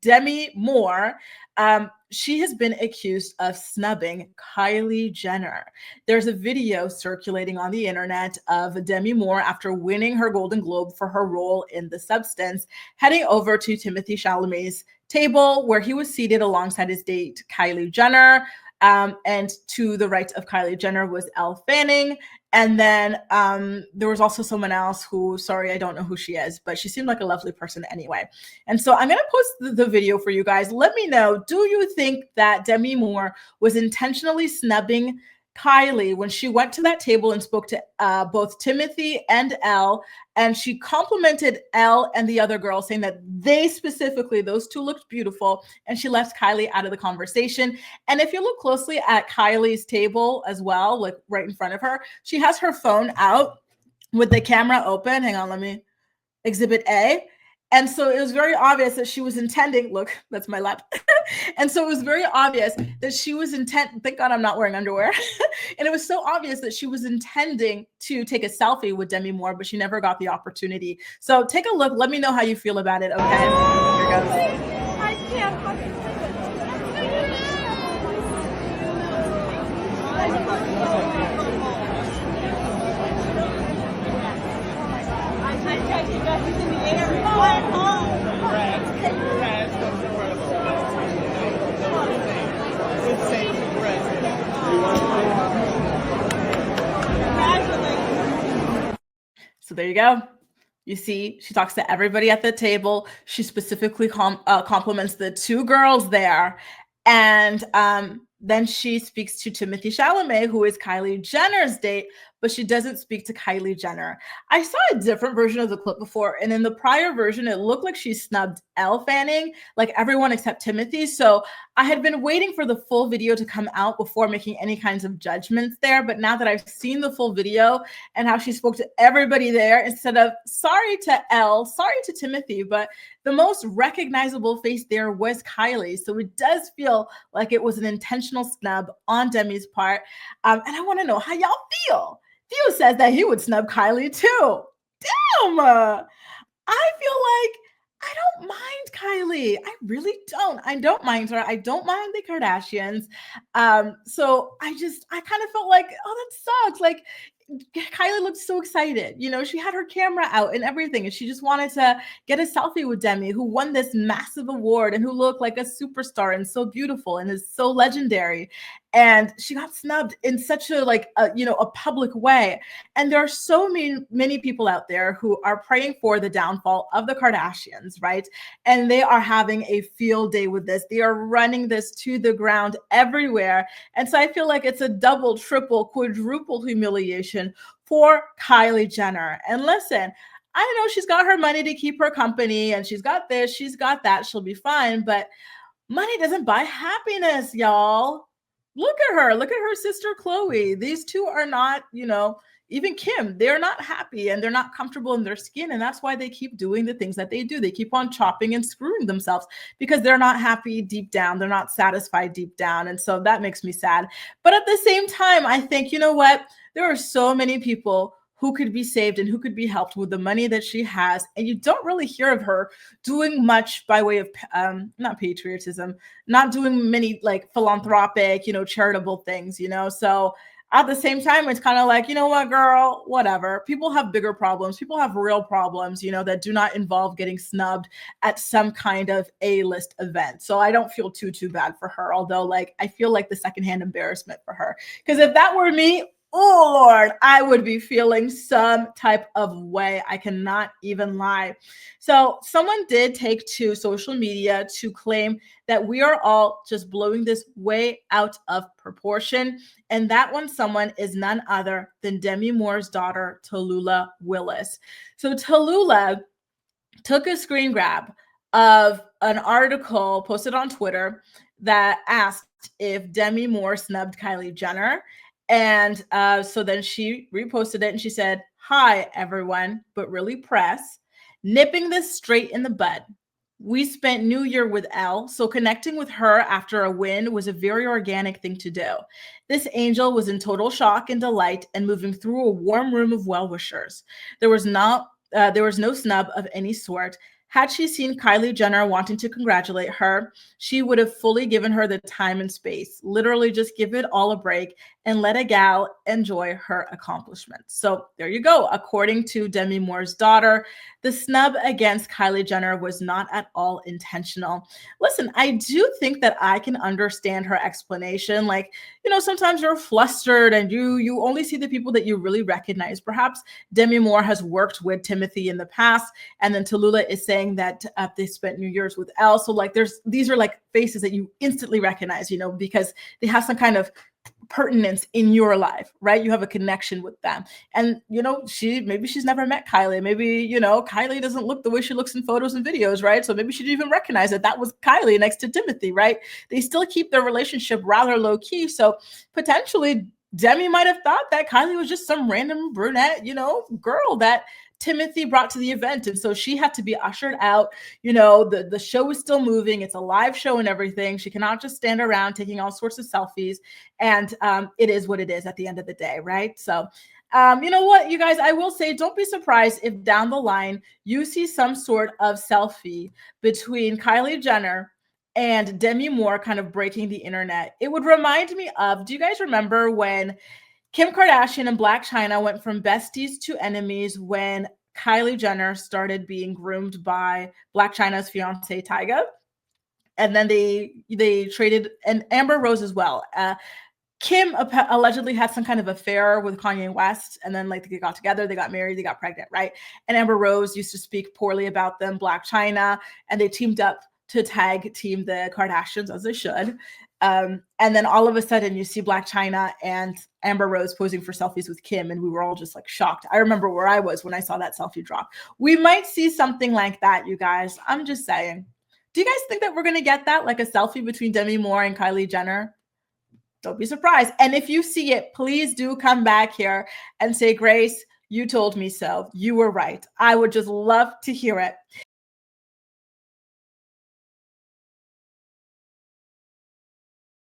Demi Moore, she has been accused of snubbing Kylie Jenner. There's a video circulating on the internet of Demi Moore after winning her Golden Globe for her role in The Substance, heading over to Timothée Chalamet's table where he was seated alongside his date, Kylie Jenner. And to the right of Kylie Jenner was Elle Fanning. And then there was also someone else who, sorry, I don't know who she is, but she seemed like a lovely person anyway. And so I'm going to post the video for you guys. Let me know, do you think that Demi Moore was intentionally snubbing Kylie when she went to that table and spoke to both Timothée and Elle, and she complimented Elle and the other girl, saying that they specifically, those two looked beautiful, and she left Kylie out of the conversation. And if you look closely at Kylie's table as well, like right in front of her, she has her phone out with the camera open. Hang on, let me, Exhibit A. And so it was very obvious that she was intending, look, that's my lap. And so it was very obvious that she was thank God I'm not wearing underwear. And it was so obvious that she was intending to take a selfie with Demi Moore, but she never got the opportunity. So take a look. Let me know how you feel about it, okay? Here goes. I can't fucking So there you go. You see, she talks to everybody at the table. She specifically compliments the two girls there. And then she speaks to Timothée Chalamet, who is Kylie Jenner's date, but she doesn't speak to Kylie Jenner. I saw a different version of the clip before, and in the prior version, it looked like she snubbed Elle Fanning, like everyone except Timothée. So I had been waiting for the full video to come out before making any kinds of judgments there. But now that I've seen the full video and how she spoke to everybody there, instead of sorry to Elle, sorry to Timothée, but the most recognizable face there was Kylie. So it does feel like it was an intentional snub on Demi's part. And I want to know how y'all feel. Theo says that he would snub Kylie too. Damn! I feel like I don't mind Kylie. I really don't. I don't mind her. I don't mind the Kardashians. So I kind of felt like, oh, that sucks. Like, Kylie looked so excited. You know, she had her camera out and everything, and she just wanted to get a selfie with Demi, who won this massive award and who looked like a superstar and so beautiful and is so legendary. And she got snubbed in such a a public way. And there are so many people out there who are praying for the downfall of the Kardashians, right? And they are having a field day with this. They are running this to the ground everywhere. And so I feel like it's a double, triple, quadruple humiliation for Kylie Jenner. And listen, I know she's got her money to keep her company, and she's got this, she's got that, she'll be fine. But money doesn't buy happiness, y'all. Look at her sister Chloe. These two are not, even Kim, they're not happy and they're not comfortable in their skin. And that's why they keep doing the things that they do. They keep on chopping and screwing themselves because they're not happy deep down. They're not satisfied deep down. And so that makes me sad. But at the same time, I think, you know what? There are so many people who could be saved and who could be helped with the money that she has. And you don't really hear of her doing much by way of, not patriotism, not doing many like philanthropic, charitable things, So at the same time, it's kind of like, you know what, girl, whatever. People have bigger problems. People have real problems, that do not involve getting snubbed at some kind of A-list event. So I don't feel too bad for her. Although I feel like the secondhand embarrassment for her, because if that were me, oh Lord, I would be feeling some type of way. I cannot even lie. So someone did take to social media to claim that we are all just blowing this way out of proportion. And that someone is none other than Demi Moore's daughter, Tallulah Willis. So Tallulah took a screen grab of an article posted on Twitter that asked if Demi Moore snubbed Kylie Jenner. And so then she reposted it and she said, "Hi, everyone, but really press. Nipping this straight in the bud. We spent New Year with Elle, so connecting with her after a win was a very organic thing to do. This angel was in total shock and delight and moving through a warm room of well-wishers. There was no snub of any sort. Had she seen Kylie Jenner wanting to congratulate her, she would have fully given her the time and space. Literally just give it all a break and let a gal enjoy her accomplishments. So there you go. According to Demi Moore's daughter, the snub against Kylie Jenner was not at all intentional. Listen, I do think that I can understand her explanation. Like, sometimes you're flustered and you only see the people that you really recognize. Perhaps Demi Moore has worked with Timothy in the past, and then Tallulah is saying that they spent New Year's with Elle. So like these are like faces that you instantly recognize, because they have some kind of pertinence in your life, right? You have a connection with them. And maybe she's never met Kylie. Maybe, Kylie doesn't look the way she looks in photos and videos, right? So maybe she didn't even recognize that was Kylie next to Timothy, right? They still keep their relationship rather low key. So potentially Demi might have thought that Kylie was just some random brunette, girl that Timothy brought to the event. And so she had to be ushered out. The show is still moving. It's a live show and everything. She cannot just stand around taking all sorts of selfies. And it is what it is at the end of the day, right? So you know what, you guys, I will say, don't be surprised if down the line you see some sort of selfie between Kylie Jenner and Demi Moore kind of breaking the internet. It would remind me of, do you guys remember when Kim Kardashian and Blac Chyna went from besties to enemies when Kylie Jenner started being groomed by Blac Chyna's fiance Tyga? And then they traded, and Amber Rose as well. Kim allegedly had some kind of affair with Kanye West, and then like they got together, they got married, they got pregnant, right? And Amber Rose used to speak poorly about them, Blac Chyna, and they teamed up to tag team the Kardashians, as they should. And then all of a sudden you see Blac Chyna and Amber Rose posing for selfies with Kim, and we were all just like shocked. I remember where I was when I saw that selfie drop. We might see something like that, you guys. I'm just saying. Do you guys think that we're going to get that, like a selfie between Demi Moore and Kylie Jenner? Don't be surprised. And if you see it, please do come back here and say, Grace, you told me so. You were right. I would just love to hear it.